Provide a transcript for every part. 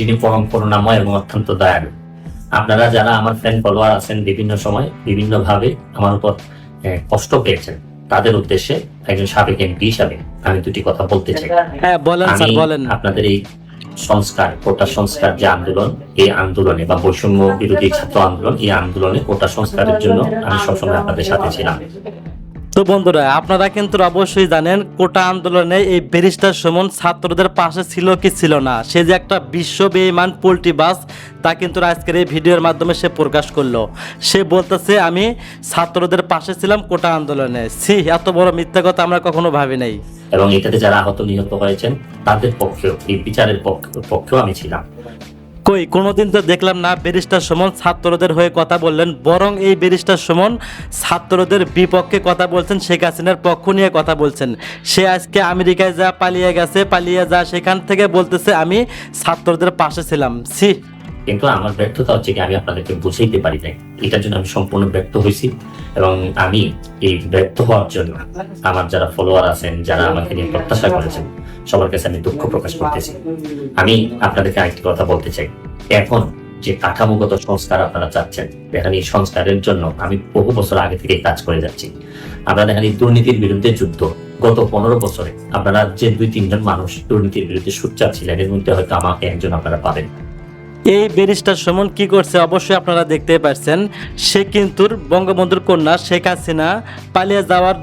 যিনি পরম করুণাময় এবং অত্যন্ত দয়ালু। আপনারা যারা আমার ফ্রেন্ড ফলোয়ার আছেন বিভিন্ন সময় বিভিন্ন ভাবে আমার উপর কষ্ট পেয়েছেন, তাদের উদ্দেশ্যে একজন সাবেক এমপি হিসাবে আমি দুটি কথা বলতে চাই। হ্যাঁ বলেন স্যার, বলেন। আপনাদের এই সংস্কার, কোটা সংস্কার যে আন্দোলন, এই আন্দোলনে বা বৈষম্য বিরোধী ছাত্র আন্দোলন, এই আন্দোলনে কোটা সংস্কারের জন্য আমি সবসময় আপনাদের সাথে ছিলাম। তো বন্ধুরা, আপনারা কিন্তু অবশ্যই জানেন কোটা আন্দোলনে এই ব্যারিস্টার সুমন ছাত্রদের পাশে ছিল কি ছিল না। সে যে একটা বিশ্ব বেঈমান পোল্ট্রি বাস, তা কিন্তু আজকের এই ভিডিওর মাধ্যমে সে প্রকাশ করলো। সে বলতেছে আমি ছাত্রদের পাশে ছিলাম কোটা আন্দোলনে। এত বড় মিথ্যা কথা আমরা কখনো ভাবি নাই। এবং এটাতে যারা আহত নিহত হয়েছেন তাদের পক্ষেও, এই বিচারের পক্ষেও আমি ছিলাম। কই কোনোদিন তো দেখলাম না ব্যারিস্টার সুমন ছাত্রদের হয়ে কথা বললেন, বরং এই ব্যারিস্টার সুমন ছাত্রদের বিপক্ষে কথা বলছেন, শেখ হাসিনার পক্ষ নিয়ে কথা বলছেন। সে আজকে আমেরিকায় যা পালিয়ে গেছে, পালিয়ে যা সেখান থেকে বলতেছে আমি ছাত্রদের পাশে ছিলাম। কিন্তু আমার ব্যর্থতা হচ্ছে কি, আমি আপনাদেরকে বুঝাইতে পারি নাই। এটার জন্য আমি সম্পূর্ণ ব্যর্থ হয়েছি এবং আমি এই ব্যর্থ হওয়ার জন্য আমার যারা ফলোয়ার আছেন, যারা আমাকে নিয়ে প্রত্যাশা করেছেন, সবার কাছে আমি দুঃখ প্রকাশ করতেছি। আমি আপনাদেরকে আরেকটি কথা বলতে চাই। এখন যে কাঠামোগত সংস্কার আপনারা চাচ্ছেন, দেখেন এই সংস্কারের জন্য আমি বহু বছর আগে থেকে কাজ করে যাচ্ছি। আপনারা দেখেন এই দুর্নীতির বিরুদ্ধে যুদ্ধ গত 15 বছরে আপনারা যে 2-3 জন মানুষ দুর্নীতির বিরুদ্ধে সোচ্চার ছিলেন, এর মধ্যে হয়তো আমাকে একজন আপনারা পাবেন। এই ব্যারিস্টার সুমন কি করছে অবশ্যই আপনারা দেখতে পাচ্ছেন। সে কিন্তু বঙ্গবন্ধুর কন্যা শেখ হাসিনা পালিয়ে যাওয়ার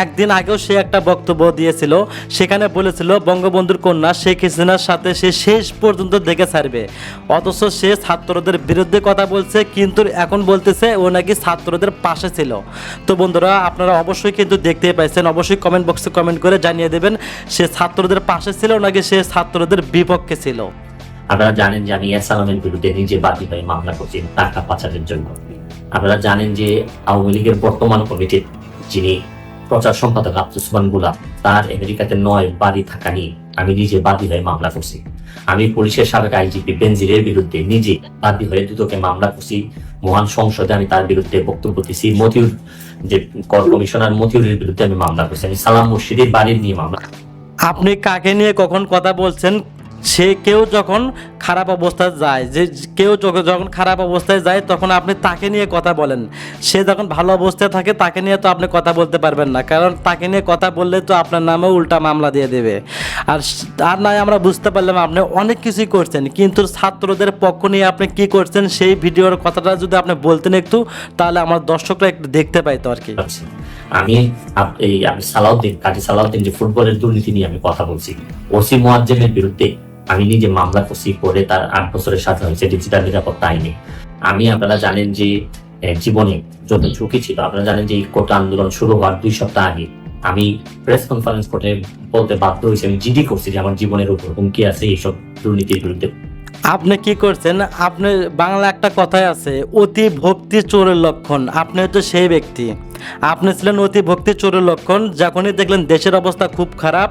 1 দিন আগেও সে একটা বক্তব্য দিয়েছিল। সেখানে বলেছিল বঙ্গবন্ধুর কন্যা শেখ হাসিনার সাথে সে শেষ পর্যন্ত দেখে ছাড়বে। অথচ সে ছাত্রদের বিরুদ্ধে কথা বলছে, কিন্তু এখন বলতেছে ও নাকি ছাত্রদের পাশে ছিল। তো বন্ধুরা, আপনারা অবশ্যই কিন্তু দেখতে পাইছেন। অবশ্যই কমেন্ট বক্সে কমেন্ট করে জানিয়ে দেবেন সে ছাত্রদের পাশে ছিল নাকি সে ছাত্রদের বিপক্ষে ছিল। আপনারা জানেন যে আমি এসালামের বিরুদ্ধে নিজে বাদী হয়ে মামলা করছি টাকা পাচারের জন্য। আপনারা জানেন যে আওয়ামী লীগের বর্তমান কমিটির যিনি প্রচার সম্পাদক আব্দুল সুবহান গুলাম, তার আমেরিকাতে 9 বাড়ি থাকা নিয়ে আমি নিজে বাদী হয়ে মামলা করছি। আমি পুলিশের সাবেক আইজিপি বেনজিরের বিরুদ্ধে নিজে বাদী হয়ে দুদকে মামলা করছি। মহান সংসদে আমি তার বিরুদ্ধে বক্তব্য দিচ্ছি। মতিউর যে কর কমিশনার মতিউরের বিরুদ্ধে আমি মামলা করছি। আমি সালাম মুর্শিদের বাড়ির নিয়ে মামলা। আপনি কাকে নিয়ে কখন কথা বলছেন? সে কেউ যখন খারাপ অবস্থায় যায়, যখন খারাপ অবস্থায় যায় তখন আপনি তাকে নিয়ে কথা বলেন। সে যখন ভালো অবস্থায় থাকে তাকে নিয়ে তো আপনি কথা বলতে পারবেন না, কারণ তাকে নিয়ে কথা বললে তো আপনার নামে উল্টা মামলা দিয়ে দেবে। আর নয় আমরা বুঝতে পারলাম আপনি অনেক কিছুই করছেন, কিন্তু ছাত্রদের পক্ষ নিয়ে আপনি কি করছেন সেই ভিডিওর কথাটা যদি আপনি বলতেন একটু, তাহলে আমার দর্শকরা একটু দেখতে পাইতো আর কি। আমি সালাউদ্দিন, কাজী সালাউদ্দিন যে ফুটবলের দুর্নীতি নিয়ে আমি কথা বলছি। ওসি মুয়াজ্জেমের বিরুদ্ধে আমি নিজে মামলা করছি, করে তার 8 বছরের সাজা হয়েছে ডিজিটাল নিরাপত্তা আইনে। আপনারা জানেন যে জীবনে যত ঝুঁকি ছিল, আপনারা জানেন যে এই কোটা আন্দোলন শুরু হওয়ার 2 সপ্তাহ আগে আমি প্রেস কনফারেন্স করে বলতে বাধ্য হয়েছি, আমি জিডি করছি যে আমার জীবনের উপর হুমকি আছে এইসব দুর্নীতির বিরুদ্ধে। আপনি কি করছেন? আপনি বাংলা একটা কথাই আছে, অতি ভক্তি চোরের লক্ষণ। আপনি হচ্ছে সেই ব্যক্তি। আপনি ছিলেন অতি ভক্তি চোরের লক্ষণ। যখনই দেখলেন দেশের অবস্থা খুব খারাপ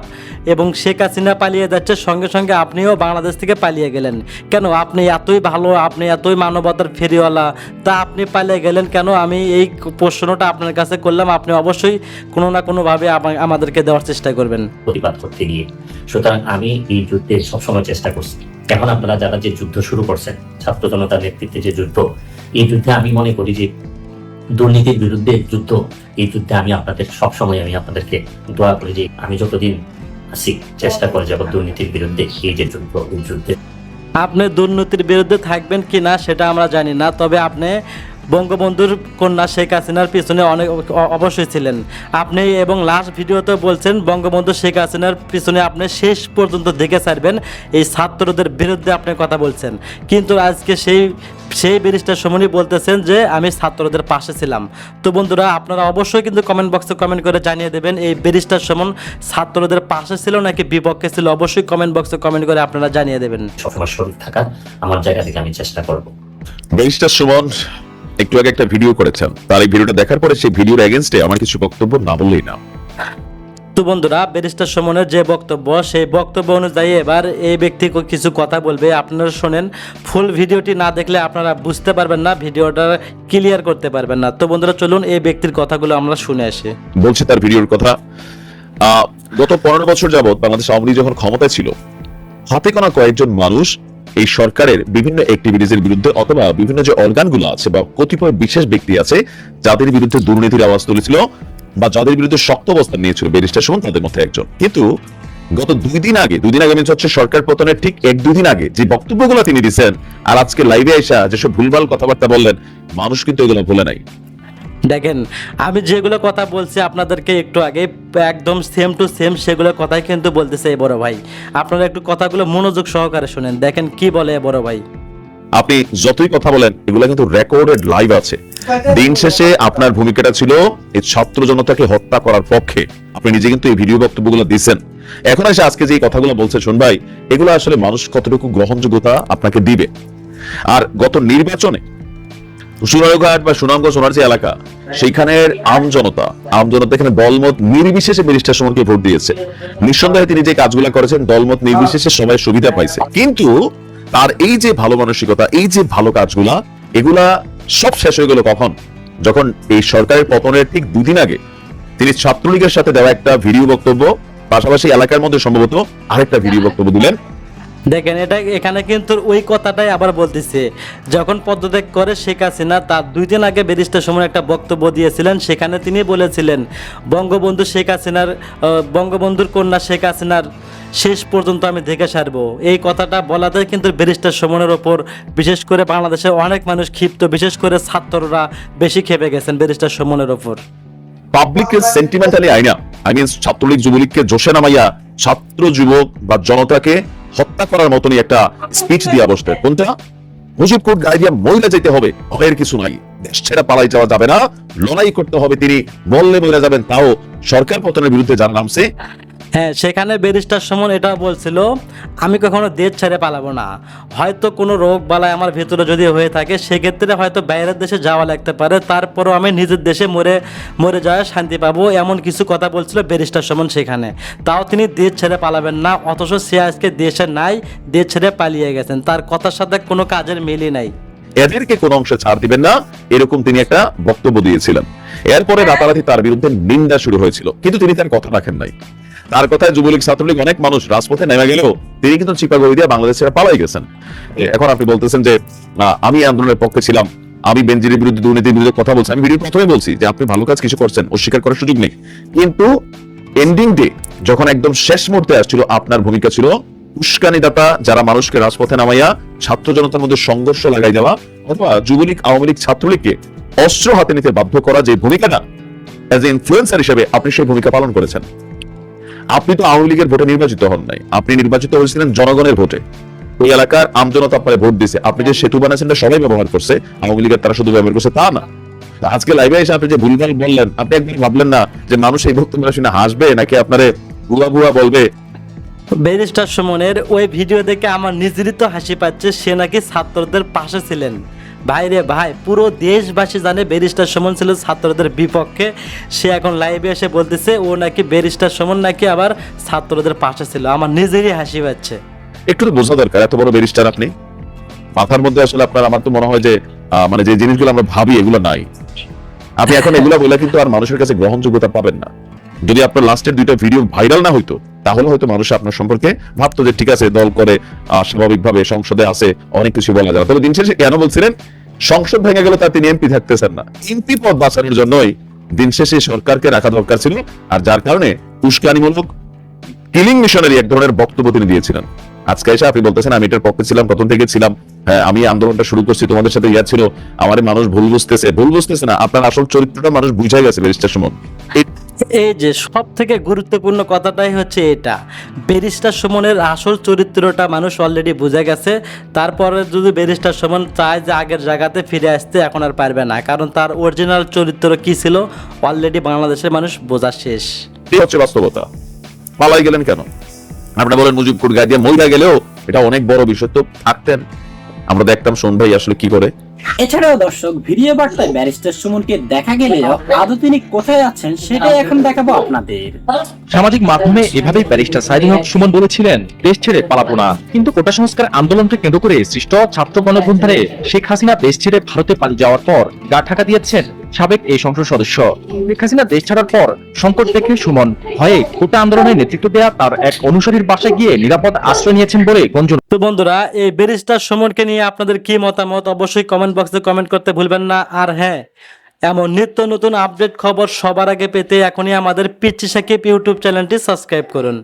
এবং শেখ হাসিনা পালিয়ে যাচ্ছে, সঙ্গে সঙ্গে আপনিও বাংলাদেশ থেকে পালিয়ে গেলেন। কেন? আপনি এতই ভালো, আপনি এতই মানবতার ফেরিওয়ালা, তা আপনি পালিয়ে গেলেন কেন? আমি এই প্রশ্নটা আপনার কাছে করলাম। আপনি অবশ্যই কোনো না কোনোভাবে আমাদেরকে দেওয়ার চেষ্টা করবেন প্রতিবাদ করতে গিয়ে। সুতরাং আমি এই যুদ্ধে সবসময় চেষ্টা করছি। এখন আপনারা যারা যে যুদ্ধ শুরু করছেন, ছাত্র জনতার নেতৃত্বে যে যুদ্ধ, এই যুদ্ধে আমি মনে করি যে দুর্নীতির বিরুদ্ধে যুদ্ধ, এই যুদ্ধে আমি সবসময় আমি আপনাদেরকে দোয়া করি যে আমি যতদিন আছি চেষ্টা করে যাব দুর্নীতির বিরুদ্ধে এই যে যুদ্ধ, এই যুদ্ধে। আপনি দুর্নীতির বিরুদ্ধে থাকবেন কি না সেটা আমরা জানি না, তবে আপনি বঙ্গবন্ধুর কন্যা শেখ হাসিনার পিছনে অবশ্যই ছিলেন আপনি, এবং লাস্ট ভিডিওতে বলছেন বঙ্গবন্ধু শেখ হাসিনার পিছনে আপনি শেষ পর্যন্ত দেখে ছাড়বেন। এই ছাত্রদের বিরুদ্ধে আপনি কথা বলছেন, কিন্তু আজকে সেই ব্যারিস্টার সুমনই বলতেছেন যে আমি ছাত্রদের পাশে ছিলাম। তো বন্ধুরা, আপনারা অবশ্যই কিন্তু কমেন্ট বক্সে কমেন্ট করে জানিয়ে দেবেন এই ব্যারিস্টার সুমন ছাত্রদের পাশে ছিল নাকি বিপক্ষে ছিল। অবশ্যই কমেন্ট বক্সে কমেন্ট করে আপনারা জানিয়ে দেবেন। সবসময় শরীর থাকা আমার জায়গা থেকে আমি চেষ্টা করব। ব্যারিস্টার সুমন একটু আগে একটা ভিডিও করেছেন, তার এই ভিডিওটা দেখার পরে সেই ভিডিওর এগেইনস্টে আমার কিছু বক্তব্য না বললেই না। তো বন্ধুরা, ব্যারিস্টার সুমনের যে বক্তব্য, সেই বক্তব্য অনুযায়ী এবার এই ব্যক্তি কিছু কথা বলবে। আপনারা শোনেন, ফুল ভিডিওটি না দেখলে আপনারা বুঝতে পারবেন না, ভিডিওটা ক্লিয়ার করতে পারবেন না। তো বন্ধুরা চলুন এই ব্যক্তির কথাগুলো আমরা শুনে আসি। বলছে তার ভিডিওর কথা, গত 15 বছর যাবৎ বাংলাদেশ আওয়ামী লীগ যখন ক্ষমতায় ছিল, হাতে গোনা কয়েকজন মানুষ এই সরকারের বিভিন্ন অ্যাক্টিভিটিজের বিরুদ্ধে অথবা বিভিন্ন যে অর্গানগুলো আছে বা কতিপয় বিশেষ ব্যক্তি আছে যাদের বিরুদ্ধে দুর্নীতির আওয়াজ তুলেছিল বা যাদের বিরুদ্ধে শক্ত অবস্থান নিয়েছিল ব্যারিস্টার সুমন তাদের মধ্যে একজন। কিন্তু গত দুই দিন আগে মিনস হচ্ছে সরকার পতনের ঠিক 1-2 দিন আগে যে বক্তব্যগুলো তিনি দিচ্ছেন আর আজকে লাইভে এসে যেসব ভুলভাল কথাবার্তা বললেন, মানুষ কিন্তু এগুলো ভুলে নাই। দেখেন, আমি যেগুলো কথা বলছি আপনাদেরকে একটু আগে একদম সেম টু সেম সেগুলো কথাই কিন্তু বলতেছে এই বড় ভাই। আপনারা একটু কথাগুলো মনোযোগ সহকারে শুনেন, দেখেন কি বলে এই বড় ভাই। আপনি যতই কথা বলেন এগুলো কিন্তু রেকর্ডেড লাইভ আছে। দিন শেষে আপনার ভূমিকাটা ছিল এই ছাত্র জনতাকে হত্যা করার পক্ষে। আপনি নিজে কিন্তু এই ভিডিও বক্তব্যগুলো দিচ্ছেন। এখন এসে আজকে যে কথাগুলো বলছে শোন ভাই, এগুলো আসলে মানুষ কতটুকু গ্রহণযোগ্যতা আপনাকে দিবে। আর গত নির্বাচনে সুনারঘাট বা সুনামগঞ্জ ওনার যে এলাকা, সেইখানের আমজনতা এখানে দলমত নির্বিশেষে ব্যারিস্টার সুমনকে ভোট দিয়েছে। নিঃসন্দেহে তিনি যে কাজগুলো করেছেন দলমত নির্বিশেষে সবাই সুবিধা পাইছে। কিন্তু তার এই যে ভালো মানসিকতা, এই যে ভালো কাজগুলা, এগুলা সব শেষ হয়ে গেল কখন? যখন এই সরকারের পতনের ঠিক 2 দিন আগে তিনি ছাত্রলীগের সাথে দেওয়া একটা ভিডিও বক্তব্য, পাশাপাশি এলাকার মধ্যে সম্ভবত আরেকটা ভিডিও বক্তব্য দিলেন। দেখেন, এটা এখানে কিন্তু ওই কথাটাই আবার বলতেছে। যখন পদত্যাগ করে শেখ হাসিনা, তার 2 দিন আগে ব্যারিস্টার সুমন একটা বক্তব্য দিয়েছিলেন। সেখানে তিনি বলেছিলেন বঙ্গবন্ধু শেখ হাসিনার বঙ্গবন্ধুর কন্যা শেখ হাসিনার শেষ পর্যন্ত আমি দেখে সারবো। এই কথাটা বলাতে কিন্তু ব্যারিস্টার সুমনের ওপর বিশেষ করে বাংলাদেশের অনেক মানুষ ক্ষিপ্ত, বিশেষ করে ছাত্ররা বেশি খেপে গেছেন ব্যারিস্টার সুমনের ওপর। পাবলিকের সেন্টিমেন্টালি আইনা, ছাত্রলীগ যুবলীগকে জোশে নামাইয়া ছাত্র যুবক বা জনতাকে হত্যা করার মতনই একটা স্পিচ দিয়ে বসতে। কোনটা? মুজিব কোর্ট গায়ে দিয়ে মহিলা যেতে হবে, ভয়ের কিছু নাই, দেশ ছেড়ে পালাই যাওয়া যাবে না, লড়াই করতে হবে। তিনি বললে মহিলা যাবেন, তাও সরকার পতনের বিরুদ্ধে যারা নামছে। হ্যাঁ, সেখানে ব্যারিস্টার সুমন এটা বলছিল, আমি কখনো দেশ ছেড়ে পালাবো না। হয়তো কোনো রোগ বালাই আমার ভেতরে যদি হয়ে থাকে সেক্ষেত্রে হয়তো বাইরের দেশে যাওয়া লাগতে পারে, তারপরও আমি নিজের দেশে মরে যাওয়া শান্তি পাবো, এমন কিছু কথা বলছিল ব্যারিস্টার সুমন সেখানে। তাও তিনি দেশ ছেড়ে পালাবেন না, অথচ সে আজকে দেশে নাই, দেশ ছেড়ে পালিয়ে গেছেন। তার কথার সাথে কোনো কাজের মিলই নাই। এদেরকে কোন অংশে ছাড় দিবেন না, এরকম তিনি একটা বক্তব্য দিয়েছিলেন। এরপরে রাতারাতি তার বিরুদ্ধে নিন্দা শুরু হয়েছিল, কিন্তু তিনি তার কথা রাখেন নাই। তার কথায় যুবলীগ ছাত্রলীগ অনেক মানুষ রাজপথে নেমে গেলেও তিনি কিন্তু চিপাগড়ি দিয়ে বাংলাদেশ ছেড়ে পালাই গেছেন। এখন আপনি বলতেছেন যে আমি আন্দোলনের পক্ষে ছিলাম, আমি বেনজিরের বিরুদ্ধে দুর্নীতির বিরুদ্ধে কথা বলছি। আমি ভিডিও প্রথমে বলছি যে আপনি ভালো কাজ কিছু করছেন, অস্বীকার করার সুযোগ নেই। কিন্তু এন্ডিং ডে যখন একদম শেষ মুহূর্তে আসছিল, আপনার ভূমিকা ছিল উস্কানিদাতা যারা মানুষকে রাজপথে নামাইয়া ছাত্র জনতার মধ্যে সংঘর্ষ লাগাই দেওয়া অথবা যুবলীগ আওয়ামী লীগ ছাত্রলীগকে অস্ত্র হাতে নিতে বাধ্য করা, যে ভূমিকাটা অ্যাজ এ ইনফ্লুয়েন্সার হিসেবে আপনি সেই ভূমিকা পালন করেছেন। আপনি তো আওয়ামী লীগের ভোটে নির্বাচিত হন নাই, আপনি নির্বাচিত হয়েছিলেন জনগণের ভোটে। ওই এলাকার আমজনতা আপনার ভোট দিয়েছে। আপনি যে সেতু বানাচ্ছেন সবাই ব্যবহার করছে, আওয়ামী লীগের তারা শুধু ব্যবহার করছে তা না। আজকে লাইভে এসে আপনি যে ভুলভাল বললেন, আপনি একবার ভাবলেন না যে মানুষ এই বক্তব্য শুনে হাসবে নাকি আপনারে ভুয়া ভুয়া বলবে? ব্যারিস্টার সুমনের ওই ভিডিও দেখে আমার নিজেরই তো হাসি পাচ্ছে। সে নাকি ছাত্রদের পাশে ছিলেন। ভাই রে ভাই, পুরো দেশবাসী জানে ব্যারিস্টার সুমন ছিল ছাত্রদের বিপক্ষে। সে এখন লাইভে এসে বলতেছে ও নাকি ব্যারিস্টার সুমন নাকি আবার ছাত্রদের পাশে ছিল। আমার নিজেরই হাসি পাচ্ছে। একটু তো বোঝা দরকার, এত বড় ব্যারিস্টার আপনি, মাথার মধ্যে আসলে আপনার, আমার তো মনে হয় যে মানে যে জিনিসগুলো আমরা ভাবি এগুলো নাই। আপনি এখন এগুলো বলে কিন্তু আর মানুষের কাছে গ্রহণযোগ্যতা পাবেন না। যদি আপনার লাস্টের 2টা ভিডিও ভাইরাল না হইতো তাহলে হয়তো মানুষ আপনার সম্পর্কে ভাবতো যে ঠিক আছে, দল করে স্বাভাবিকভাবে সংসদে আছে, অনেক কিছু বলা যায়। তবে দিন শেষে কেন বলছিলেন সংসদ ভেঙে গেল তার তিনি এমপি থাকতেছেন না? এমপি পদ বাঁচানোর জন্যই দিন শেষে সরকারকে রাখা দরকার ছিল, আর যার কারণে উস্কানিমূলক কিলিং মিশনারি এক ধরনের বক্তব্য তিনি দিয়েছিলেন। আজকে এসে আপনি বলতেছেন আমি এটার পক্ষে ছিলাম, প্রথম থেকে ছিলাম, হ্যাঁ আমি আন্দোলনটা শুরু করছি, তোমাদের সাথে ইয়া ছিল, আমার মানুষ ভুল বুঝতেছে না। আপনার আসল চরিত্রটা মানুষ বুঝাই গেছে ব্যারিস্টার সুমন। এই যে সব থেকে গুরুত্বপূর্ণ কথাটাই হচ্ছে এটা, ব্যারিস্টার সুমনের আসল চরিত্রটা মানুষ অলরেডি বুঝে গেছে। তারপরে যদি ব্যারিস্টার সুমন চায় যে আগের জায়গাতে ফিরে আসতে, এখন আর পারবে না, কারণ তার অরিজিনাল চরিত্র কি ছিল অলরেডি বাংলাদেশের মানুষ বোঝা শেষ। এই হচ্ছে বাস্তবতা। পালাই গেলেন কেন? আপনারা বলেন মুজিব কোর্ট গায়ে দিয়ে মহিলা গেলেও এটা অনেক বড় বিষয়, তো থাকতেন, আমরা দেখতাম শোন ভাই আসলে কি করে। এছাড়াও দর্শক, ভিডিও বার্তায় ব্যারিস্টার সুমনকে দেখা গেলেও আদৌ তিনি কোথায় আছেন সেটাই এখন দেখাবো আপনাদের। সামাজিক মাধ্যমে এভাবেই ব্যারিস্টার সাইদুল হক সুমন বলেছিলেন দেশ ছেড়ে পালাবো না, কিন্তু কোটা সংস্কার আন্দোলনকে কেন্দ্র করে সৃষ্ট ছাত্র গণঅভ্যুত্থানে শেখ হাসিনা দেশ ছেড়ে ভারতে পালিয়ে যাওয়ার পর গা ঢাকা দিয়েছেন সাবেক এই সংসদ সদস্য। শেখ হাসিনা দেশ ছাড়ার পর সংকট দেখে সুমন ভয়ে কোটা আন্দোলনের নেতৃত্ব দেয়া তার এক অনুসারীর বাসায় গিয়ে নিরাপদ আশ্রয় নিয়েছেন বলে গুঞ্জন। তো বন্ধুরা, এই ব্যারিস্টার সুমনকে নিয়ে আপনাদের কি মতামত অবশ্যই কমেন্ট বক্সে কমেন্ট করতে ভুলবেন না। আর হ্যাঁ, এমন নিত্য নতুন আপডেট খবর সবার আগে পেতে এখনই আমাদের পিচ্চি সাকিব ইউটিউব চ্যানেলটি সাবস্ক্রাইব করুন।